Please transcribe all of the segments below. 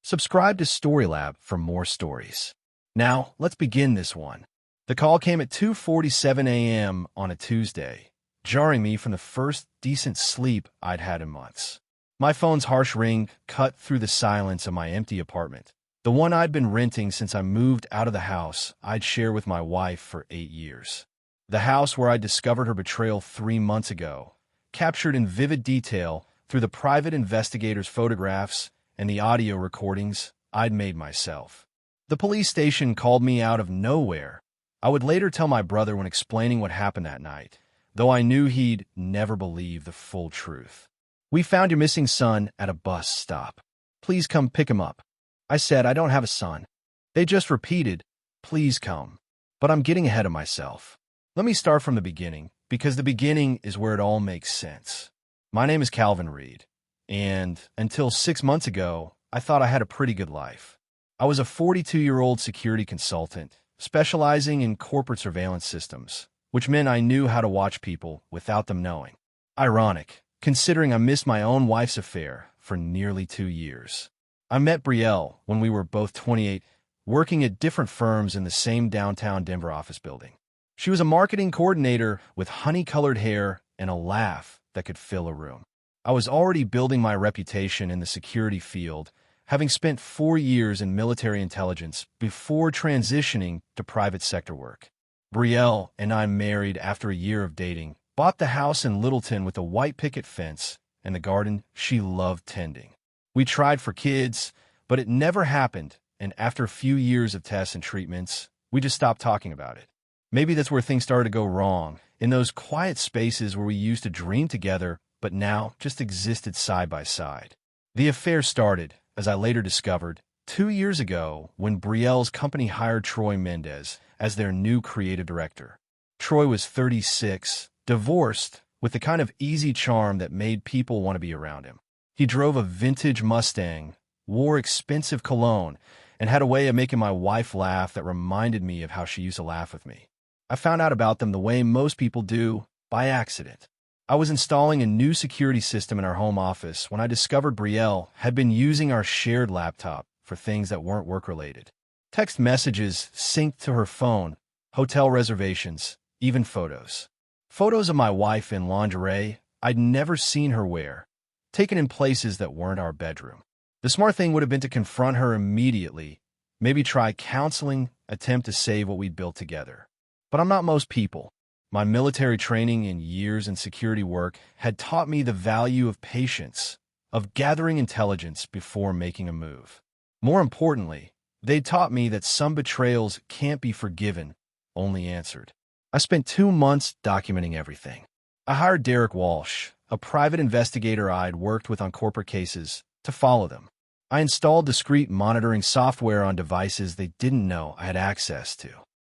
Subscribe to Storylab for more stories. Now, let's begin this one. The call came at 2:47 a.m. on a Tuesday, jarring me from the first decent sleep I'd had in months. My phone's harsh ring cut through the silence of my empty apartment, the one I'd been renting since I moved out of the house I'd shared with my wife for 8 years. The house where I discovered her betrayal 3 months ago, captured in vivid detail through the private investigator's photographs and the audio recordings I'd made myself. The police station called me out of nowhere. I would later tell my brother when explaining what happened that night, though I knew he'd never believe the full truth. "We found your missing son at a bus stop. Please come pick him up." I said, "I don't have a son." They just repeated, "Please come." But I'm getting ahead of myself. Let me start from the beginning, because the beginning is where it all makes sense. My name is Calvin Reed, and until 6 months ago, I thought I had a pretty good life. I was a 42-year-old security consultant, specializing in corporate surveillance systems, which meant I knew how to watch people without them knowing. Ironic, considering I missed my own wife's affair for nearly 2 years. I met Brielle when we were both 28, working at different firms in the same downtown Denver office building. She was a marketing coordinator with honey-colored hair and a laugh that could fill a room. I was already building my reputation in the security field, having spent 4 years in military intelligence before transitioning to private sector work. Brielle and I married after a year of dating, bought the house in Littleton with a white picket fence and the garden she loved tending. We tried for kids, but it never happened, and after a few years of tests and treatments, we just stopped talking about it. Maybe that's where things started to go wrong, in those quiet spaces where we used to dream together, but now just existed side by side. The affair started, as I later discovered, 2 years ago when Brielle's company hired Troy Mendez as their new creative director. Troy was 36, divorced, with the kind of easy charm that made people want to be around him. He drove a vintage Mustang, wore expensive cologne, and had a way of making my wife laugh that reminded me of how she used to laugh with me. I found out about them the way most people do, by accident. I was installing a new security system in our home office when I discovered Brielle had been using our shared laptop for things that weren't work-related. Text messages synced to her phone, hotel reservations, even photos. Photos of my wife in lingerie I'd never seen her wear, taken in places that weren't our bedroom. The smart thing would have been to confront her immediately, maybe try counseling, attempt to save what we'd built together. But I'm not most people. My military training and years in security work had taught me the value of patience, of gathering intelligence before making a move. More importantly, they taught me that some betrayals can't be forgiven, only answered. I spent 2 months documenting everything. I hired Derek Walsh, a private investigator I'd worked with on corporate cases, to follow them. I installed discreet monitoring software on devices they didn't know I had access to.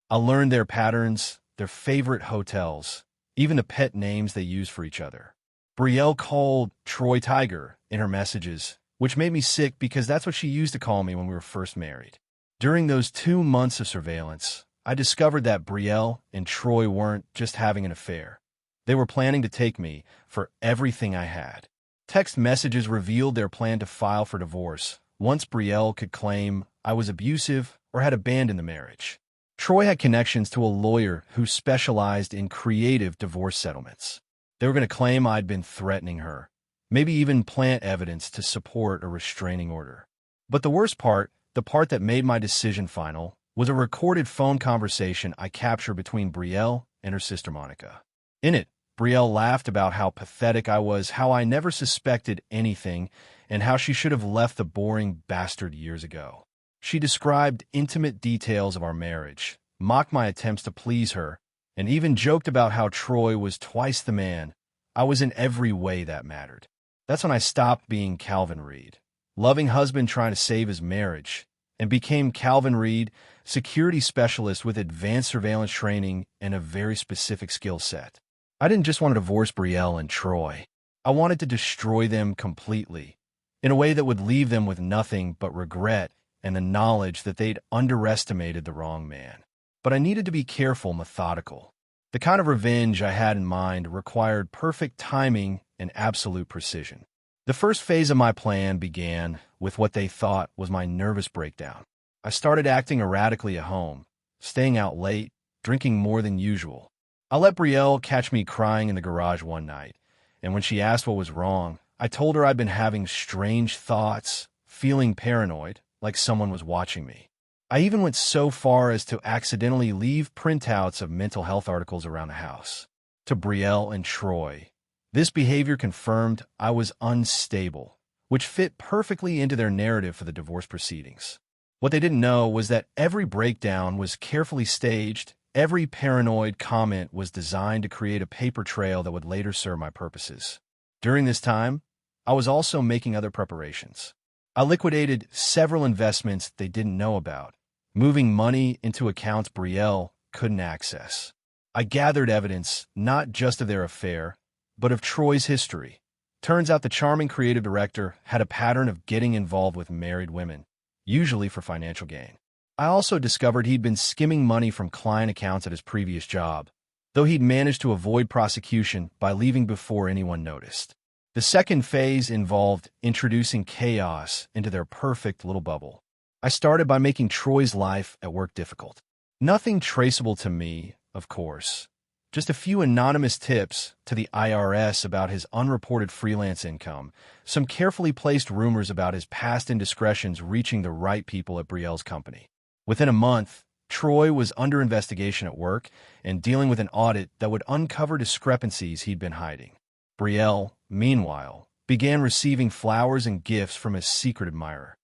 I learned their patterns, their favorite hotels, even the pet names they use for each other. Brielle called Troy Tiger in her messages, which made me sick because that's what she used to call me when we were first married. During those 2 months of surveillance, I discovered that Brielle and Troy weren't just having an affair. They were planning to take me for everything I had. Text messages revealed their plan to file for divorce once Brielle could claim I was abusive or had abandoned the marriage. Troy had connections to a lawyer who specialized in creative divorce settlements. They were going to claim I'd been threatening her, maybe even plant evidence to support a restraining order. But the worst part, the part that made my decision final, was a recorded phone conversation I captured between Brielle and her sister Monica. In it, Brielle laughed about how pathetic I was, how I never suspected anything, and how she should have left the boring bastard years ago. She described intimate details of our marriage, mocked my attempts to please her, and even joked about how Troy was twice the man I was in every way that mattered. That's when I stopped being Calvin Reed, loving husband trying to save his marriage, and became Calvin Reed, security specialist with advanced surveillance training and a very specific skill set. I didn't just want to divorce Brielle and Troy. I wanted to destroy them completely, in a way that would leave them with nothing but regret and the knowledge that they'd underestimated the wrong man. But I needed to be careful, methodical. The kind of revenge I had in mind required perfect timing and absolute precision. The first phase of my plan began with what they thought was my nervous breakdown. I started acting erratically at home, staying out late, drinking more than usual. I let Brielle catch me crying in the garage one night, and when she asked what was wrong, I told her I'd been having strange thoughts, feeling paranoid, like someone was watching me. I even went so far as to accidentally leave printouts of mental health articles around the house. To Brielle and Troy, this behavior confirmed I was unstable, which fit perfectly into their narrative for the divorce proceedings. What they didn't know was that every breakdown was carefully staged, every paranoid comment was designed to create a paper trail that would later serve my purposes. During this time, I was also making other preparations. I liquidated several investments they didn't know about, moving money into accounts Brielle couldn't access. I gathered evidence not just of their affair, but of Troy's history. Turns out the charming creative director had a pattern of getting involved with married women, usually for financial gain. I also discovered he'd been skimming money from client accounts at his previous job, though he'd managed to avoid prosecution by leaving before anyone noticed. The second phase involved introducing chaos into their perfect little bubble. I started by making Troy's life at work difficult. Nothing traceable to me, of course. Just a few anonymous tips to the IRS about his unreported freelance income, some carefully placed rumors about his past indiscretions reaching the right people at Brielle's company. Within a month, Troy was under investigation at work and dealing with an audit that would uncover discrepancies he'd been hiding. Brielle, meanwhile, began receiving flowers and gifts from his secret admirer.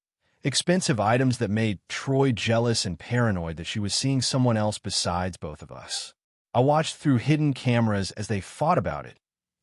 Expensive items that made Troy jealous and paranoid that she was seeing someone else besides both of us. I watched through hidden cameras as they fought about it,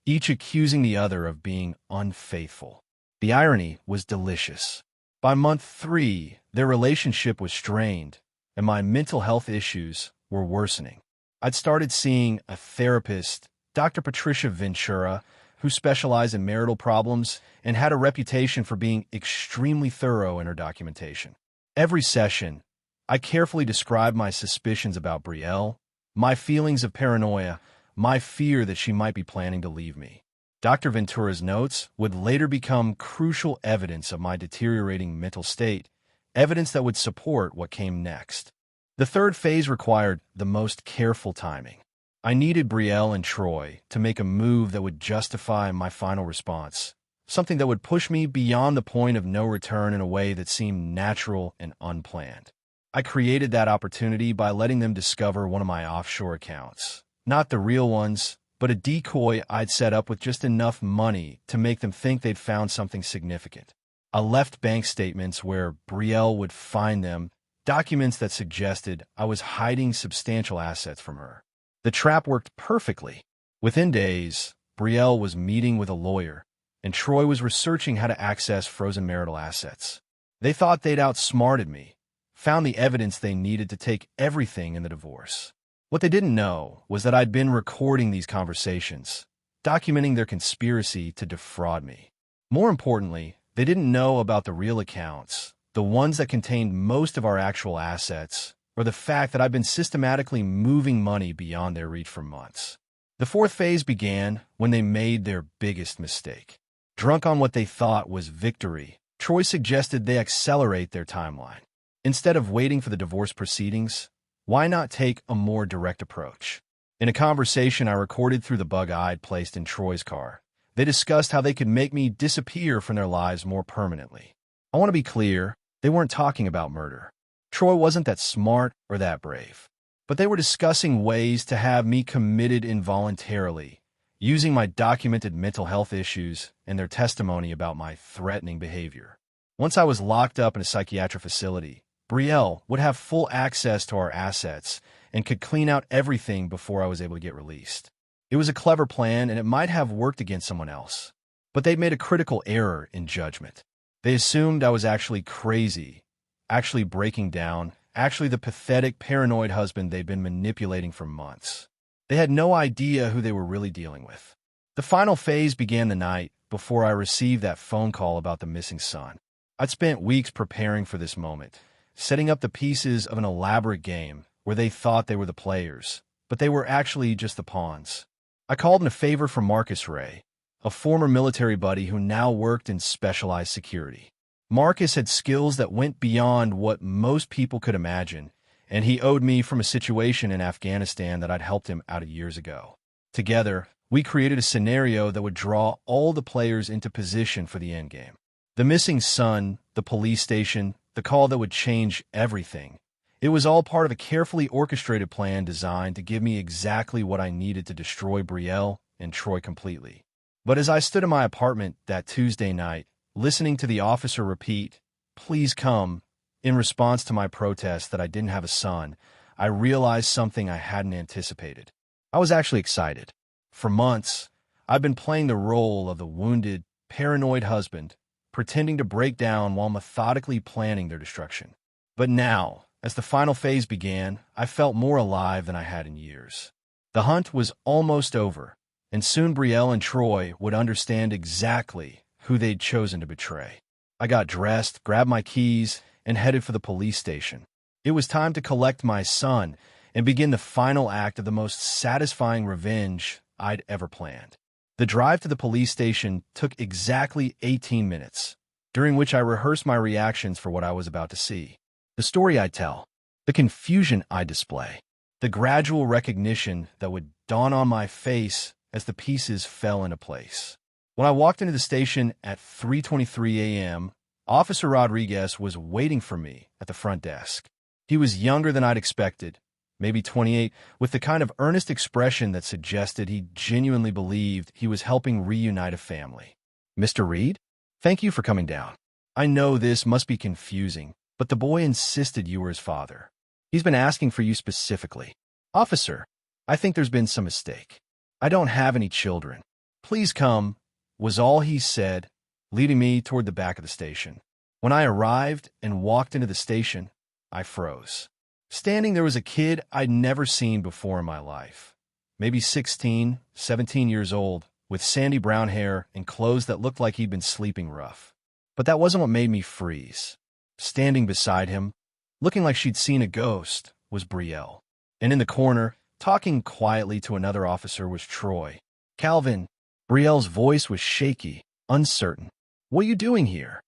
each accusing the other of being unfaithful. The irony was delicious. By month 3, their relationship was strained, and my mental health issues were worsening. I'd started seeing a therapist, Dr. Patricia Ventura, who specialized in marital problems and had a reputation for being extremely thorough in her documentation. Every session, I carefully described my suspicions about Brielle, my feelings of paranoia, my fear that she might be planning to leave me. Dr. Ventura's notes would later become crucial evidence of my deteriorating mental state, evidence that would support what came next. The third phase required the most careful timing. I needed Brielle and Troy to make a move that would justify my final response, something that would push me beyond the point of no return in a way that seemed natural and unplanned. I created that opportunity by letting them discover one of my offshore accounts. Not the real ones, but a decoy I'd set up with just enough money to make them think they'd found something significant. I left bank statements where Brielle would find them, documents that suggested I was hiding substantial assets from her. The trap worked perfectly. Within days, Brielle was meeting with a lawyer, and Troy was researching how to access frozen marital assets. They thought they'd outsmarted me, found the evidence they needed to take everything in the divorce. What they didn't know was that I'd been recording these conversations, documenting their conspiracy to defraud me. More importantly, they didn't know about the real accounts, the ones that contained most of our actual assets, or the fact that I'd been systematically moving money beyond their reach for months. The fourth phase began when they made their biggest mistake. Drunk on what they thought was victory, Troy suggested they accelerate their timeline. Instead of waiting for the divorce proceedings, why not take a more direct approach? In a conversation I recorded through the bug I'd placed in Troy's car, they discussed how they could make me disappear from their lives more permanently. I want to be clear, they weren't talking about murder. Troy wasn't that smart or that brave. But they were discussing ways to have me committed involuntarily, using my documented mental health issues and their testimony about my threatening behavior. Once I was locked up in a psychiatric facility, Brielle would have full access to our assets and could clean out everything before I was able to get released. It was a clever plan, and it might have worked against someone else. But they'd made a critical error in judgment. They assumed I was actually crazy, actually breaking down, actually the pathetic, paranoid husband they'd been manipulating for months. They had no idea who they were really dealing with. The final phase began the night before I received that phone call about the missing son. I'd spent weeks preparing for this moment, setting up the pieces of an elaborate game where they thought they were the players, but they were actually just the pawns. I called in a favor from Marcus Ray, a former military buddy who now worked in specialized security. Marcus had skills that went beyond what most people could imagine, and he owed me from a situation in Afghanistan that I'd helped him out of years ago. Together, we created a scenario that would draw all the players into position for the endgame. The missing son, the police station, the call that would change everything. It was all part of a carefully orchestrated plan designed to give me exactly what I needed to destroy Brielle and Troy completely. But as I stood in my apartment that Tuesday night, listening to the officer repeat, "Please come," in response to my protest that I didn't have a son, I realized something I hadn't anticipated. I was actually excited. For months, I've been playing the role of the wounded, paranoid husband, pretending to break down while methodically planning their destruction. But now, as the final phase began, I felt more alive than I had in years. The hunt was almost over, and soon Brielle and Troy would understand exactly who they'd chosen to betray. I got dressed, grabbed my keys, and headed for the police station. It was time to collect my son and begin the final act of the most satisfying revenge I'd ever planned. The drive to the police station took exactly 18 minutes, during which I rehearsed my reactions for what I was about to see. The story I'd tell, the confusion I'd display, the gradual recognition that would dawn on my face as the pieces fell into place. When I walked into the station at 3:23 a.m., Officer Rodriguez was waiting for me at the front desk. He was younger than I'd expected, maybe 28, with the kind of earnest expression that suggested he genuinely believed he was helping reunite a family. "Mr. Reed, thank you for coming down. I know this must be confusing, but the boy insisted you were his father. He's been asking for you specifically." "Officer, I think there's been some mistake. I don't have any children. Please come," was all he said, leading me toward the back of the station. When I arrived and walked into the station, I froze. Standing there was a kid I'd never seen before in my life. Maybe 16, 17 years old, with sandy brown hair and clothes that looked like he'd been sleeping rough. But that wasn't what made me freeze. Standing beside him, looking like she'd seen a ghost, was Brielle. And in the corner, talking quietly to another officer, was Troy. "Calvin," Brielle's voice was shaky, uncertain. "What are you doing here?"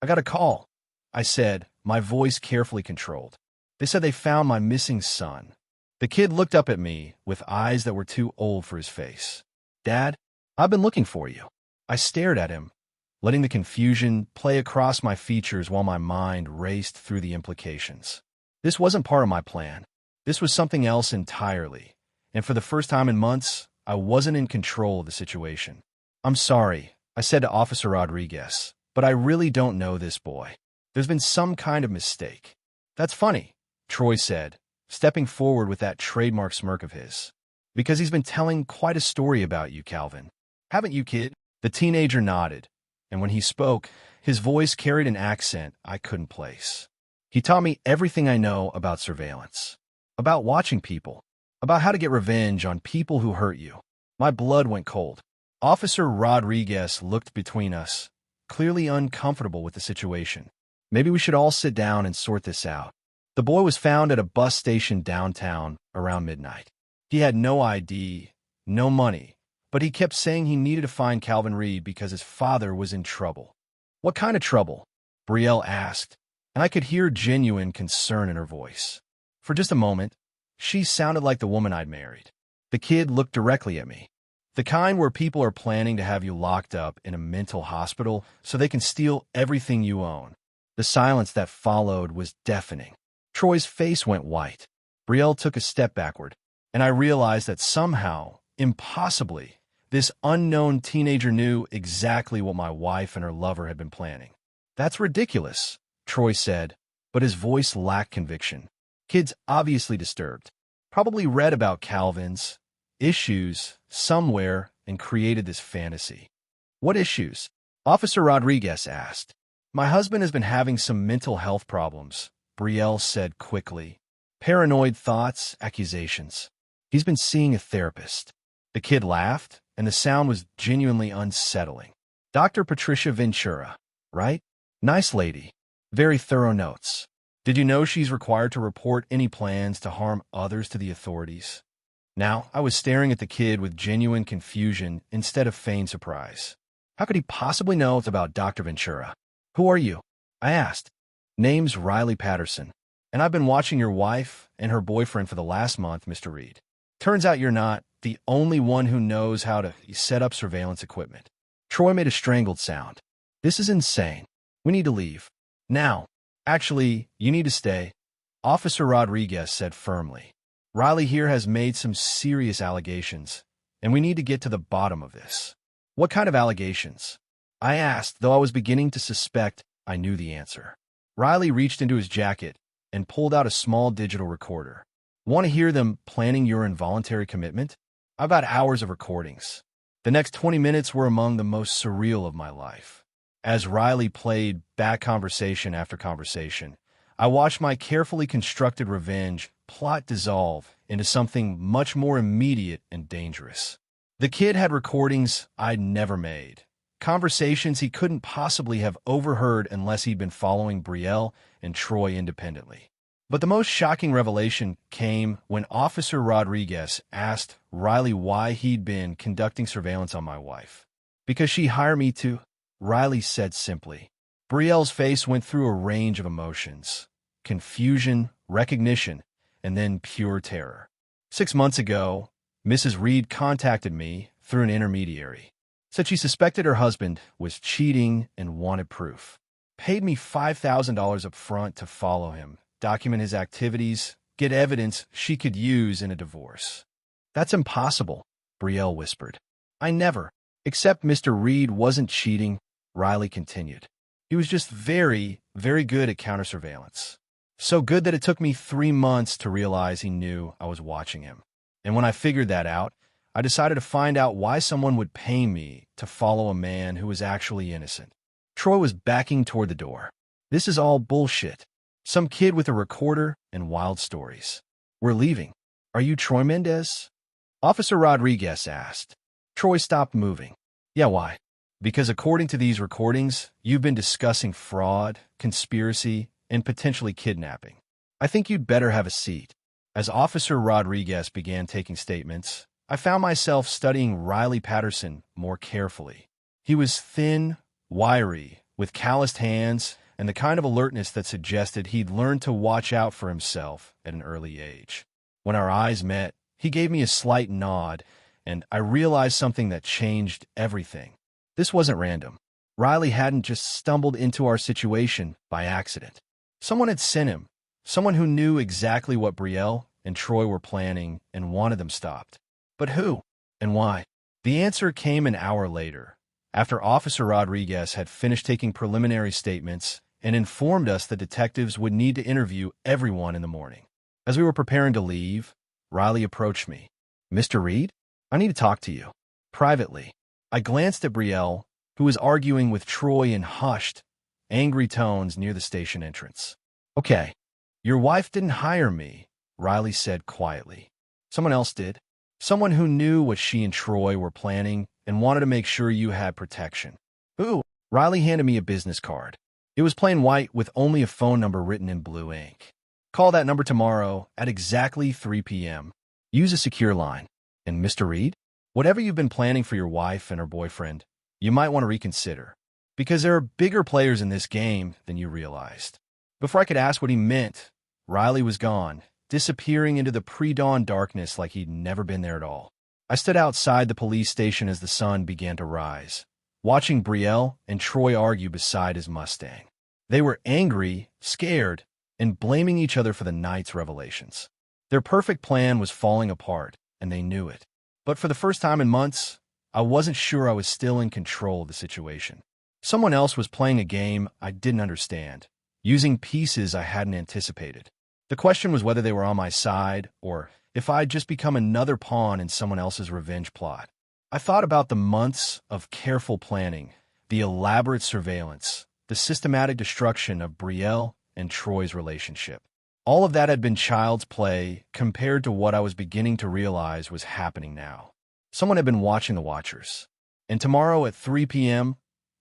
"I got a call," I said, my voice carefully controlled. "They said they found my missing son." The kid looked up at me with eyes that were too old for his face. "Dad, I've been looking for you." I stared at him, letting the confusion play across my features while my mind raced through the implications. This wasn't part of my plan. This was something else entirely, and for the first time in months, I wasn't in control of the situation. "I'm sorry," I said to Officer Rodriguez, "but I really don't know this boy. There's been some kind of mistake." "That's funny," Troy said, stepping forward with that trademark smirk of his. "Because he's been telling quite a story about you, Calvin. Haven't you, kid?" The teenager nodded, and when he spoke, his voice carried an accent I couldn't place. "He taught me everything I know about surveillance, about watching people, about how to get revenge on people who hurt you." My blood went cold. Officer Rodriguez looked between us, clearly uncomfortable with the situation. "Maybe we should all sit down and sort this out." The boy was found at a bus station downtown around midnight. He had no ID, no money, but he kept saying he needed to find Calvin Reed because his father was in trouble. "What kind of trouble?" Brielle asked, and I could hear genuine concern in her voice. For just a moment, she sounded like the woman I'd married. The kid looked directly at me. "The kind where people are planning to have you locked up in a mental hospital so they can steal everything you own." The silence that followed was deafening. Troy's face went white. Brielle took a step backward, and I realized that somehow, impossibly, this unknown teenager knew exactly what my wife and her lover had been planning. "That's ridiculous," Troy said, but his voice lacked conviction. "Kid's obviously disturbed. Probably read about Calvin's issues somewhere and created this fantasy." "What issues?" Officer Rodriguez asked. "My husband has been having some mental health problems," Brielle said quickly. "Paranoid thoughts, accusations. He's been seeing a therapist." The kid laughed, and the sound was genuinely unsettling. "Dr. Patricia Ventura, right? Nice lady. Very thorough notes. Did you know she's required to report any plans to harm others to the authorities?" Now, I was staring at the kid with genuine confusion instead of feigned surprise. How could he possibly know it's about Dr. Ventura? Who are you? I asked. Name's Riley Patterson, and I've been watching your wife and her boyfriend for the last month, Mr. Reed. Turns out you're not the only one who knows how to set up surveillance equipment. Troy made a strangled sound. This is insane. We need to leave. Now. Actually, you need to stay, Officer Rodriguez said firmly. Riley here has made some serious allegations, and we need to get to the bottom of this. What kind of allegations? I asked, though I was beginning to suspect I knew the answer. Riley reached into his jacket and pulled out a small digital recorder. Want to hear them planning your involuntary commitment? I've got hours of recordings. The next 20 minutes were among the most surreal of my life. As Riley played back conversation after conversation, I watched my carefully constructed revenge plot dissolve into something much more immediate and dangerous. The kid had recordings I'd never made, conversations he couldn't possibly have overheard unless he'd been following Brielle and Troy independently. But the most shocking revelation came when Officer Rodriguez asked Riley why he'd been conducting surveillance on my wife. Because she hired me to, Riley said simply. Brielle's face went through a range of emotions: confusion, recognition, and then pure terror. 6 months ago, Mrs. Reed contacted me through an intermediary. Said she suspected her husband was cheating and wanted proof. Paid me $5,000 up front to follow him, document his activities, get evidence she could use in a divorce. That's impossible, Brielle whispered. I never. Except Mr. Reed wasn't cheating, Riley continued. He was just very, very good at counter-surveillance. So good that it took me 3 months to realize he knew I was watching him. And when I figured that out, I decided to find out why someone would pay me to follow a man who was actually innocent. Troy was backing toward the door. This is all bullshit. Some kid with a recorder and wild stories. We're leaving. Are you Troy Mendez? Officer Rodriguez asked. Troy stopped moving. Yeah, why? Because according to these recordings, you've been discussing fraud, conspiracy, and potentially kidnapping. I think you'd better have a seat. As Officer Rodriguez began taking statements, I found myself studying Riley Patterson more carefully. He was thin, wiry, with calloused hands, and the kind of alertness that suggested he'd learned to watch out for himself at an early age. When our eyes met, he gave me a slight nod, and I realized something that changed everything. This wasn't random. Riley hadn't just stumbled into our situation by accident. Someone had sent him, someone who knew exactly what Brielle and Troy were planning and wanted them stopped. But who and why? The answer came an hour later, after Officer Rodriguez had finished taking preliminary statements and informed us the detectives would need to interview everyone in the morning. As we were preparing to leave, Riley approached me. Mr. Reed, I need to talk to you. Privately. I glanced at Brielle, who was arguing with Troy in hushed, angry tones near the station entrance. Okay, your wife didn't hire me, Riley said quietly. Someone else did. Someone who knew what she and Troy were planning and wanted to make sure you had protection. Who? Riley handed me a business card. It was plain white with only a phone number written in blue ink. Call that number tomorrow at exactly 3 p.m. Use a secure line. And Mr. Reed? Whatever you've been planning for your wife and her boyfriend, you might want to reconsider. Because there are bigger players in this game than you realized. Before I could ask what he meant, Riley was gone, disappearing into the pre-dawn darkness like he'd never been there at all. I stood outside the police station as the sun began to rise, watching Brielle and Troy argue beside his Mustang. They were angry, scared, and blaming each other for the night's revelations. Their perfect plan was falling apart, and they knew it. But for the first time in months, I wasn't sure I was still in control of the situation. Someone else was playing a game I didn't understand, using pieces I hadn't anticipated. The question was whether they were on my side or if I'd just become another pawn in someone else's revenge plot. I thought about the months of careful planning, the elaborate surveillance, the systematic destruction of Brielle and Troy's relationship. All of that had been child's play compared to what I was beginning to realize was happening now. Someone had been watching the Watchers. And tomorrow at 3 p.m.,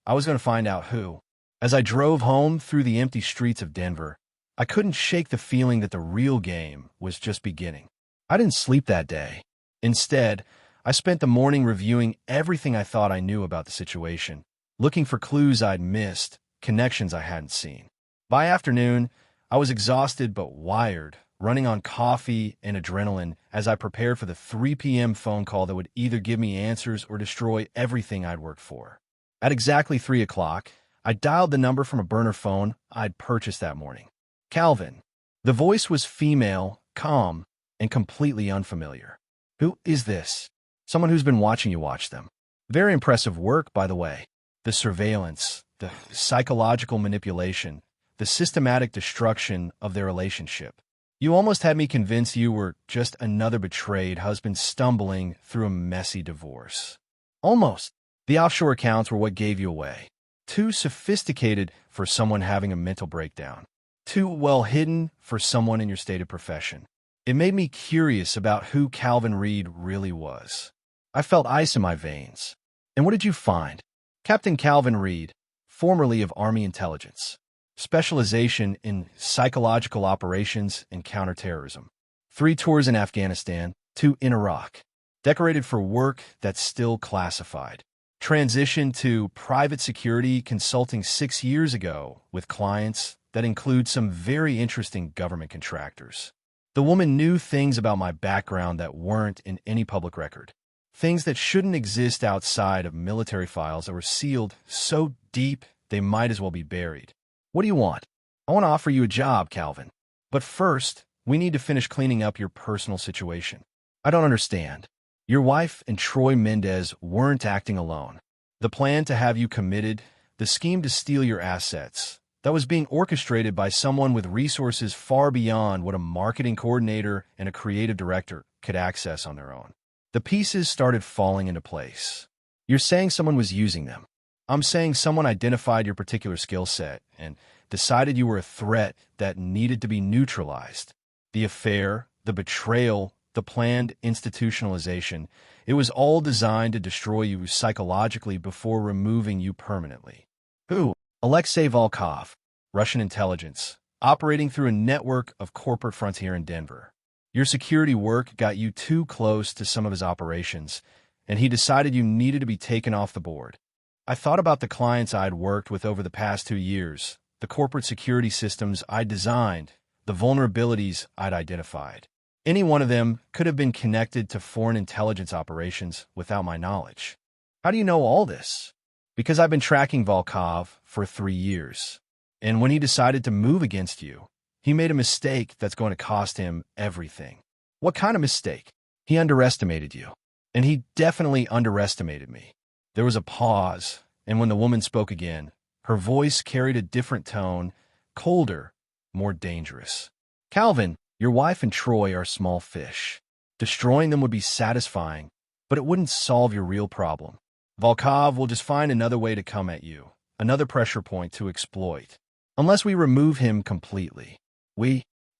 I was going to find out who. As I drove home through the empty streets of Denver, I couldn't shake the feeling that the real game was just beginning. I didn't sleep that day. Instead, I spent the morning reviewing everything I thought I knew about the situation, looking for clues I'd missed, connections I hadn't seen. By afternoon, I was exhausted but wired, running on coffee and adrenaline as I prepared for the 3 p.m. phone call that would either give me answers or destroy everything I'd worked for. At exactly 3 o'clock, I dialed the number from a burner phone I'd purchased that morning. Calvin. The voice was female, calm, and completely unfamiliar. Who is this? Someone who's been watching you watch them. Very impressive work, by the way. The surveillance, the psychological manipulation, the systematic destruction of their relationship. You almost had me convinced you were just another betrayed husband stumbling through a messy divorce. Almost. The offshore accounts were what gave you away. Too sophisticated for someone having a mental breakdown. Too well hidden for someone in your stated profession. It made me curious about who Calvin Reed really was. I felt ice in my veins. And what did you find? Captain Calvin Reed, formerly of Army Intelligence. Specialization in psychological operations and counterterrorism. 3 tours in Afghanistan, 2 in Iraq. Decorated for work that's still classified. Transitioned to private security consulting 6 years ago with clients that include some very interesting government contractors. The woman knew things about my background that weren't in any public record. Things that shouldn't exist outside of military files that were sealed so deep they might as well be buried. What do you want? I want to offer you a job, Calvin. But first, we need to finish cleaning up your personal situation. I don't understand. Your wife and Troy Mendez weren't acting alone. The plan to have you committed, the scheme to steal your assets, that was being orchestrated by someone with resources far beyond what a marketing coordinator and a creative director could access on their own. The pieces started falling into place. You're saying someone was using them. I'm saying someone identified your particular skill set and decided you were a threat that needed to be neutralized. The affair, the betrayal, the planned institutionalization, it was all designed to destroy you psychologically before removing you permanently. Who? Alexei Volkov, Russian intelligence, operating through a network of corporate frontier in Denver. Your security work got you too close to some of his operations, and he decided you needed to be taken off the board. I thought about the clients I'd worked with over the past 2 years, the corporate security systems I'd designed, the vulnerabilities I'd identified. Any one of them could have been connected to foreign intelligence operations without my knowledge. How do you know all this? Because I've been tracking Volkov for 3 years. And when he decided to move against you, he made a mistake that's going to cost him everything. What kind of mistake? He underestimated you. And he definitely underestimated me. There was a pause, and when the woman spoke again, her voice carried a different tone, colder, more dangerous. Calvin, your wife and Troy are small fish. Destroying them would be satisfying, but it wouldn't solve your real problem. Volkov will just find another way to come at you, another pressure point to exploit. Unless we remove him completely.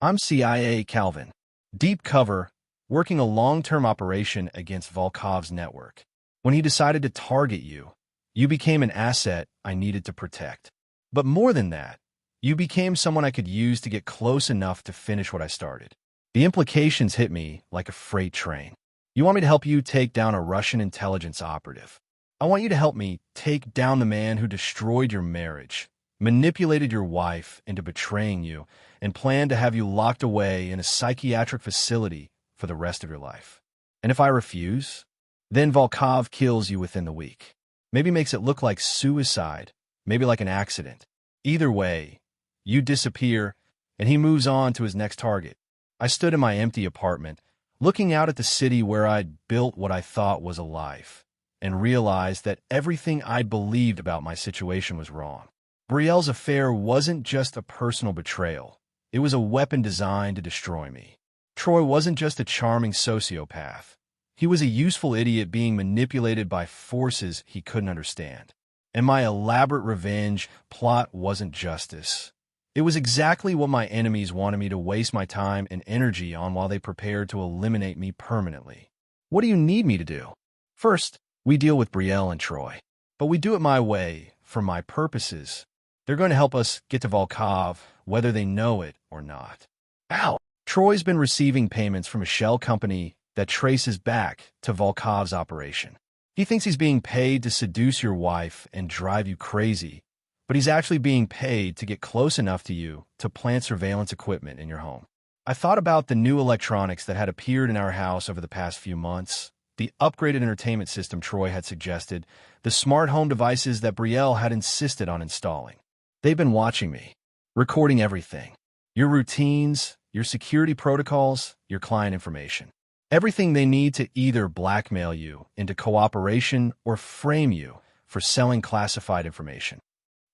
I'm CIA Calvin. Deep cover, working a long-term operation against Volkov's network. When he decided to target you, you became an asset I needed to protect. But more than that, you became someone I could use to get close enough to finish what I started. The implications hit me like a freight train. You want me to help you take down a Russian intelligence operative. I want you to help me take down the man who destroyed your marriage, manipulated your wife into betraying you, and planned to have you locked away in a psychiatric facility for the rest of your life. And if I refuse, then Volkov kills you within the week. Maybe makes it look like suicide, maybe like an accident. Either way, you disappear, and he moves on to his next target. I stood in my empty apartment, looking out at the city where I'd built what I thought was a life, and realized that everything I'd believed about my situation was wrong. Brielle's affair wasn't just a personal betrayal. It was a weapon designed to destroy me. Troy wasn't just a charming sociopath. He was a useful idiot being manipulated by forces he couldn't understand. And my elaborate revenge plot wasn't justice. It was exactly what my enemies wanted me to waste my time and energy on while they prepared to eliminate me permanently. What do you need me to do? First, we deal with Brielle and Troy. But we do it my way, for my purposes. They're going to help us get to Volkov, whether they know it or not. Ow! Troy's been receiving payments from a shell company that traces back to Volkov's operation. He thinks he's being paid to seduce your wife and drive you crazy, but he's actually being paid to get close enough to you to plant surveillance equipment in your home. I thought about the new electronics that had appeared in our house over the past few months, the upgraded entertainment system Troy had suggested, the smart home devices that Brielle had insisted on installing. They've been watching me, recording everything. Your routines, your security protocols, your client information. Everything they need to either blackmail you into cooperation or frame you for selling classified information.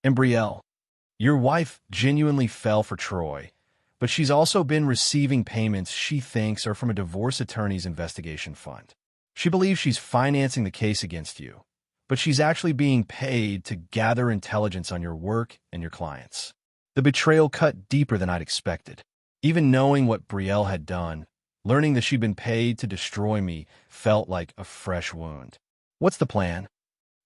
And Brielle, your wife genuinely fell for Troy, but she's also been receiving payments she thinks are from a divorce attorney's investigation fund. She believes she's financing the case against you, but she's actually being paid to gather intelligence on your work and your clients. The betrayal cut deeper than I'd expected. Even knowing what Brielle had done, learning that she'd been paid to destroy me felt like a fresh wound. What's the plan?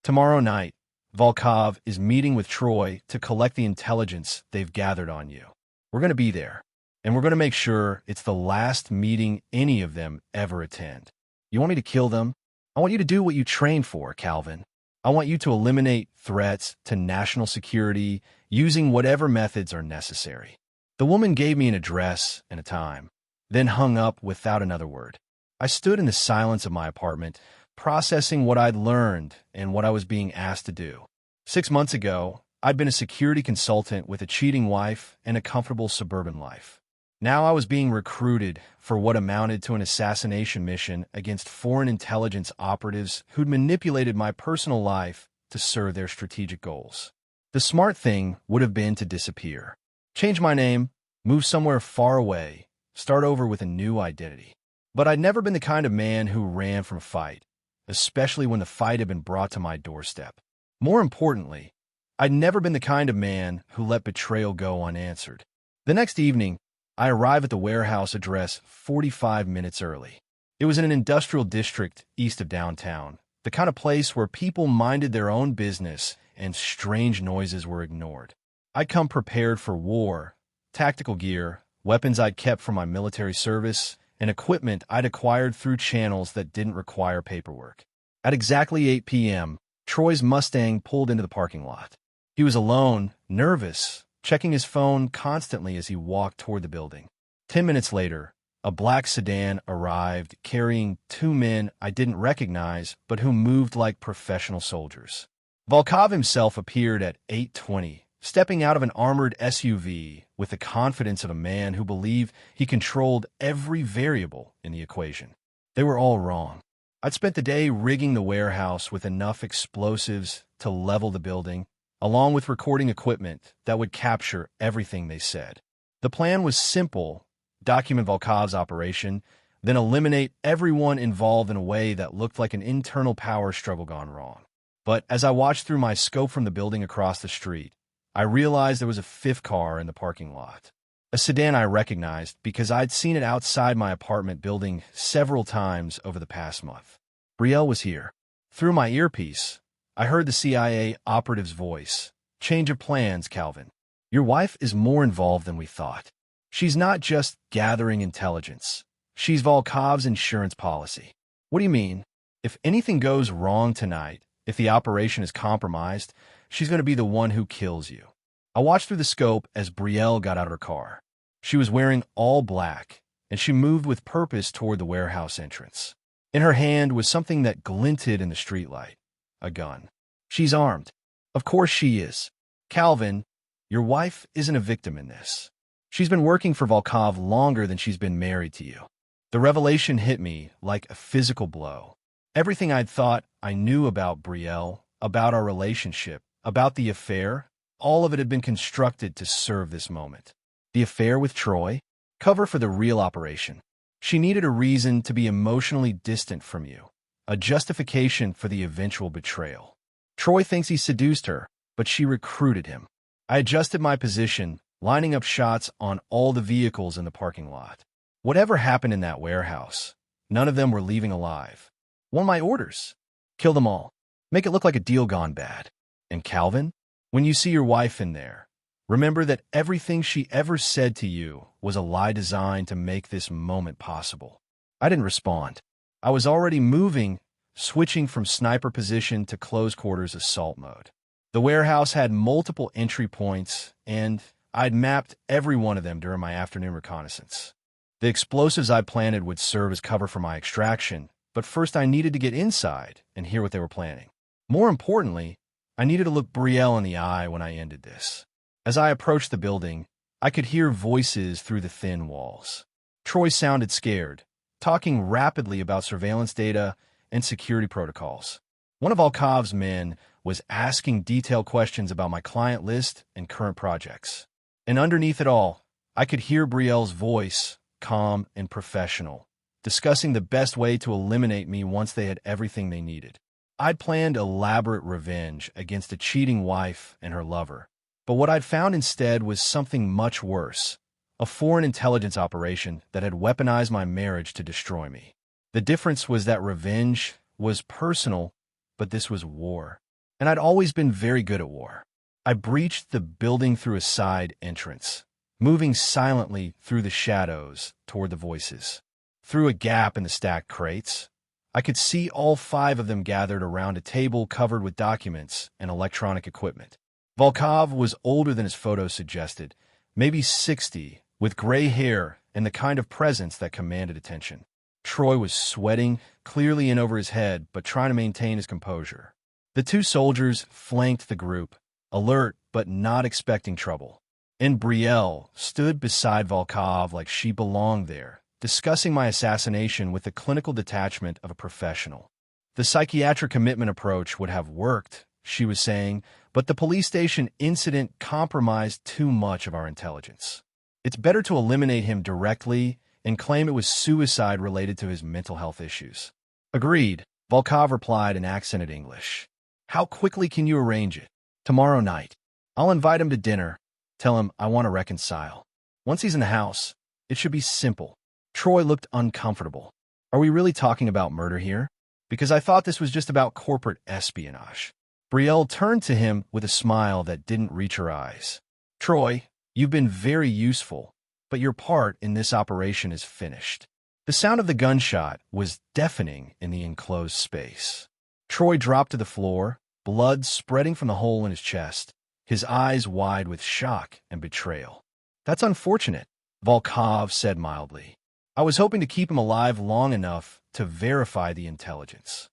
Tomorrow night, Volkov is meeting with Troy to collect the intelligence they've gathered on you. We're going to be there, and we're going to make sure it's the last meeting any of them ever attend. You want me to kill them? I want you to do what you trained for, Calvin. I want you to eliminate threats to national security using whatever methods are necessary. The woman gave me an address and a time, then hung up without another word. I stood in the silence of my apartment, processing what I'd learned and what I was being asked to do. 6 months ago, I'd been a security consultant with a cheating wife and a comfortable suburban life. Now I was being recruited for what amounted to an assassination mission against foreign intelligence operatives who'd manipulated my personal life to serve their strategic goals. The smart thing would have been to disappear. Change my name, move somewhere far away, start over with a new identity. But I'd never been the kind of man who ran from a fight, especially when the fight had been brought to my doorstep. More importantly, I'd never been the kind of man who let betrayal go unanswered. The next evening, I arrived at the warehouse address 45 minutes early. It was in an industrial district east of downtown, the kind of place where people minded their own business and strange noises were ignored. I'd come prepared for war, tactical gear, weapons I'd kept from my military service, and equipment I'd acquired through channels that didn't require paperwork. At exactly 8 p.m., Troy's Mustang pulled into the parking lot. He was alone, nervous, checking his phone constantly as he walked toward the building. 10 minutes later, a black sedan arrived carrying 2 men I didn't recognize but who moved like professional soldiers. Volkov himself appeared at 8:20, stepping out of an armored SUV with the confidence of a man who believed he controlled every variable in the equation. They were all wrong. I'd spent the day rigging the warehouse with enough explosives to level the building, along with recording equipment that would capture everything they said. The plan was simple: document Volkov's operation, then eliminate everyone involved in a way that looked like an internal power struggle gone wrong. But as I watched through my scope from the building across the street, I realized there was a fifth car in the parking lot. A sedan I recognized because I'd seen it outside my apartment building several times over the past month. Brielle was here. Through my earpiece, I heard the CIA operative's voice. Change of plans, Calvin. Your wife is more involved than we thought. She's not just gathering intelligence. She's Volkov's insurance policy. What do you mean? If anything goes wrong tonight, if the operation is compromised, she's going to be the one who kills you. I watched through the scope as Brielle got out of her car. She was wearing all black, and she moved with purpose toward the warehouse entrance. In her hand was something that glinted in the streetlight. A gun. She's armed. Of course she is. Calvin, your wife isn't a victim in this. She's been working for Volkov longer than she's been married to you. The revelation hit me like a physical blow. Everything I'd thought I knew about Brielle, about our relationship, about the affair, all of it had been constructed to serve this moment. The affair with Troy? Cover for the real operation. She needed a reason to be emotionally distant from you, a justification for the eventual betrayal. Troy thinks he seduced her, but she recruited him. I adjusted my position, lining up shots on all the vehicles in the parking lot. Whatever happened in that warehouse, none of them were leaving alive. One of my orders: kill them all. Make it look like a deal gone bad. And Calvin, when you see your wife in there, remember that everything she ever said to you was a lie designed to make this moment possible. I didn't respond. I was already moving, switching from sniper position to close quarters assault mode. The warehouse had multiple entry points, and I'd mapped every one of them during my afternoon reconnaissance. The explosives I planted would serve as cover for my extraction, but first I needed to get inside and hear what they were planning. More importantly, I needed to look Brielle in the eye when I ended this. As I approached the building, I could hear voices through the thin walls. Troy sounded scared, talking rapidly about surveillance data and security protocols. One of Volkov's men was asking detailed questions about my client list and current projects. And underneath it all, I could hear Brielle's voice, calm and professional, discussing the best way to eliminate me once they had everything they needed. I'd planned elaborate revenge against a cheating wife and her lover, but what I'd found instead was something much worse, a foreign intelligence operation that had weaponized my marriage to destroy me. The difference was that revenge was personal, but this was war. And I'd always been very good at war. I breached the building through a side entrance, moving silently through the shadows toward the voices. Through a gap in the stacked crates, I could see all 5 of them gathered around a table covered with documents and electronic equipment. Volkov was older than his photos suggested, maybe 60, with gray hair and the kind of presence that commanded attention. Troy was sweating, clearly in over his head, but trying to maintain his composure. The 2 soldiers flanked the group, alert but not expecting trouble. And Brielle stood beside Volkov like she belonged there, discussing my assassination with the clinical detachment of a professional. The psychiatric commitment approach would have worked, she was saying, but the police station incident compromised too much of our intelligence. It's better to eliminate him directly and claim it was suicide related to his mental health issues. Agreed, Volkov replied in accented English. How quickly can you arrange it? Tomorrow night. I'll invite him to dinner. Tell him I want to reconcile. Once he's in the house, it should be simple. Troy looked uncomfortable. Are we really talking about murder here? Because I thought this was just about corporate espionage. Brielle turned to him with a smile that didn't reach her eyes. Troy, you've been very useful, but your part in this operation is finished. The sound of the gunshot was deafening in the enclosed space. Troy dropped to the floor, blood spreading from the hole in his chest, his eyes wide with shock and betrayal. That's unfortunate, Volkov said mildly. I was hoping to keep him alive long enough to verify the intelligence.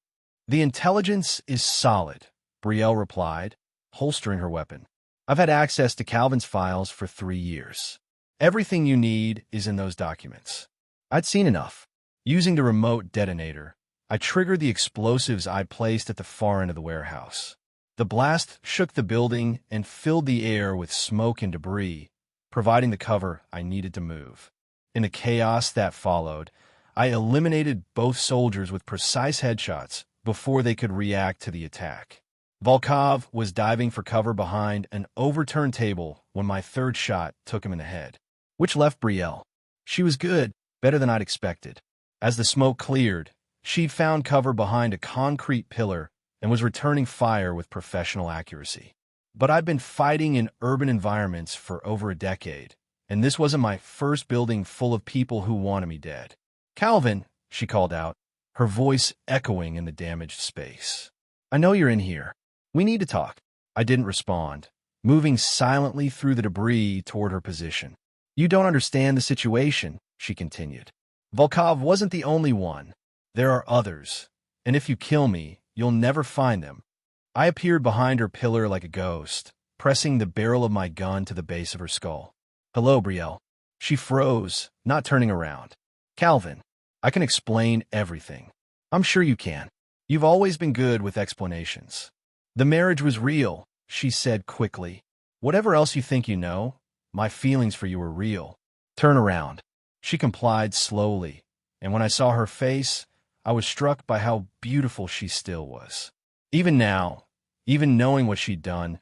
The intelligence is solid, Brielle replied, holstering her weapon. I've had access to Calvin's files for 3 years. Everything you need is in those documents. I'd seen enough. Using the remote detonator, I triggered the explosives I'd placed at the far end of the warehouse. The blast shook the building and filled the air with smoke and debris, providing the cover I needed to move. In the chaos that followed, I eliminated both soldiers with precise headshots before they could react to the attack. Volkov was diving for cover behind an overturned table when my 3rd shot took him in the head, which left Brielle. She was good, better than I'd expected. As the smoke cleared, she'd found cover behind a concrete pillar and was returning fire with professional accuracy. But I'd been fighting in urban environments for over a decade, and this wasn't my first building full of people who wanted me dead. Calvin, she called out, her voice echoing in the damaged space. I know you're in here. We need to talk. I didn't respond, moving silently through the debris toward her position. You don't understand the situation, she continued. Volkov wasn't the only one. There are others, and if you kill me, you'll never find them. I appeared behind her pillar like a ghost, pressing the barrel of my gun to the base of her skull. Hello, Brielle. She froze, not turning around. Calvin, I can explain everything. I'm sure you can. You've always been good with explanations. The marriage was real, she said quickly. Whatever else you think you know, my feelings for you were real. Turn around. She complied slowly, and when I saw her face, I was struck by how beautiful she still was. Even now, even knowing what she'd done,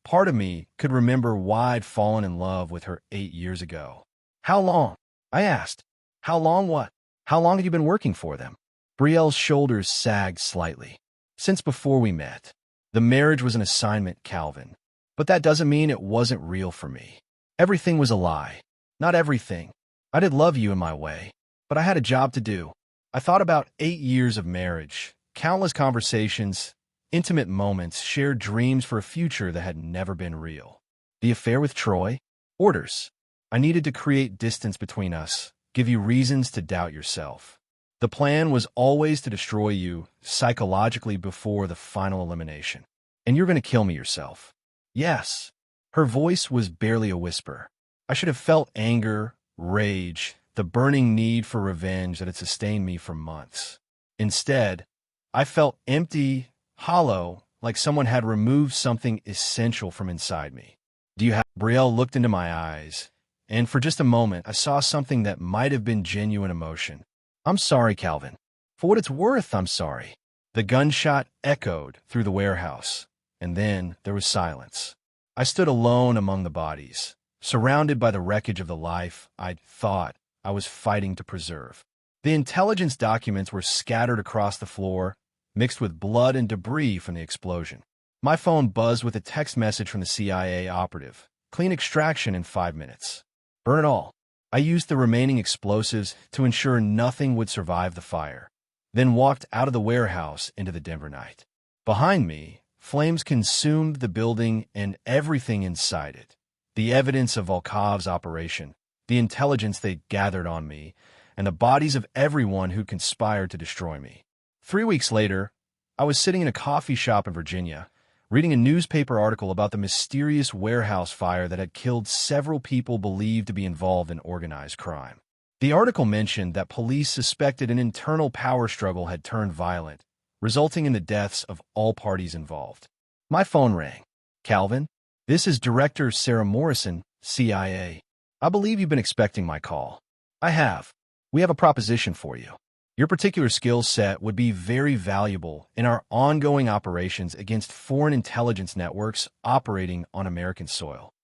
part of me could remember why I'd fallen in love with her 8 years ago. How long? I asked. How long what? How long had you been working for them? Brielle's shoulders sagged slightly. Since before we met. The marriage was an assignment, Calvin. But that doesn't mean it wasn't real for me. Everything was a lie. Not everything. I did love you in my way, but I had a job to do. I thought about 8 years of marriage, countless conversations, intimate moments, shared dreams for a future that had never been real. The affair with Troy? Orders. I needed to create distance between us, give you reasons to doubt yourself. The plan was always to destroy you psychologically before the final elimination. And you're going to kill me yourself. Yes. Her voice was barely a whisper. I should have felt anger, rage, the burning need for revenge that had sustained me for months. Instead, I felt empty, hollow, like someone had removed something essential from inside me. Do you have... Brielle looked into my eyes, and for just a moment, I saw something that might have been genuine emotion. I'm sorry, Calvin. For what it's worth, I'm sorry. The gunshot echoed through the warehouse, and then there was silence. I stood alone among the bodies, surrounded by the wreckage of the life I'd thought I was fighting to preserve. The intelligence documents were scattered across the floor, mixed with blood and debris from the explosion. My phone buzzed with a text message from the CIA operative. Clean extraction in 5 minutes. Burn it all. I used the remaining explosives to ensure nothing would survive the fire, then walked out of the warehouse into the Denver night. Behind me, flames consumed the building and everything inside it. The evidence of Volkov's operation, the intelligence they'd gathered on me, and the bodies of everyone who conspired to destroy me. 3 weeks later, I was sitting in a coffee shop in Virginia, reading a newspaper article about the mysterious warehouse fire that had killed several people believed to be involved in organized crime. The article mentioned that police suspected an internal power struggle had turned violent, resulting in the deaths of all parties involved. My phone rang. Calvin, this is Director Sarah Morrison, CIA. I believe you've been expecting my call. I have. We have a proposition for you. Your particular skill set would be very valuable in our ongoing operations against foreign intelligence networks operating on American soil.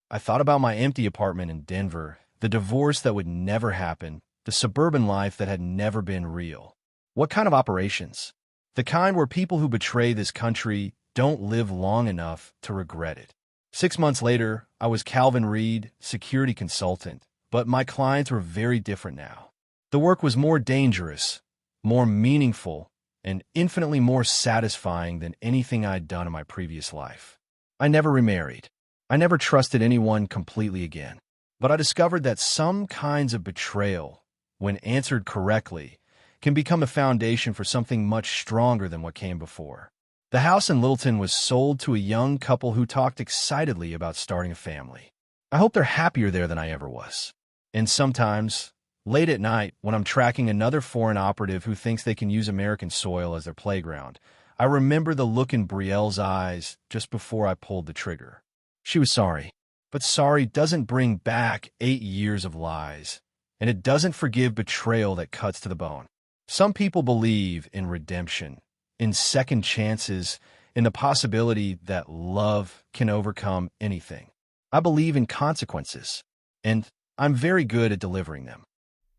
I thought about my empty apartment in Denver, the divorce that would never happen, the suburban life that had never been real. What kind of operations? The kind where people who betray this country don't live long enough to regret it. 6 months later, I was Calvin Reed, security consultant, but my clients were very different now. The work was more dangerous, more meaningful, and infinitely more satisfying than anything I'd done in my previous life. I never remarried. I never trusted anyone completely again. But I discovered that some kinds of betrayal, when answered correctly, can become a foundation for something much stronger than what came before. The house in Littleton was sold to a young couple who talked excitedly about starting a family. I hope they're happier there than I ever was. And sometimes, late at night, when I'm tracking another foreign operative who thinks they can use American soil as their playground, I remember the look in Brielle's eyes just before I pulled the trigger. She was sorry, but sorry doesn't bring back 8 years of lies, and it doesn't forgive betrayal that cuts to the bone. Some people believe in redemption, in second chances, in the possibility that love can overcome anything. I believe in consequences, and I'm very good at delivering them.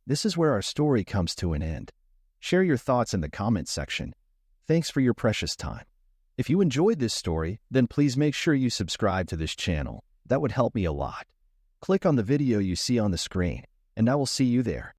This is where our story comes to an end. Share your thoughts in the comments section. Thanks for your precious time. If you enjoyed this story, then please make sure you subscribe to this channel. That would help me a lot. Click on the video you see on the screen, and I will see you there.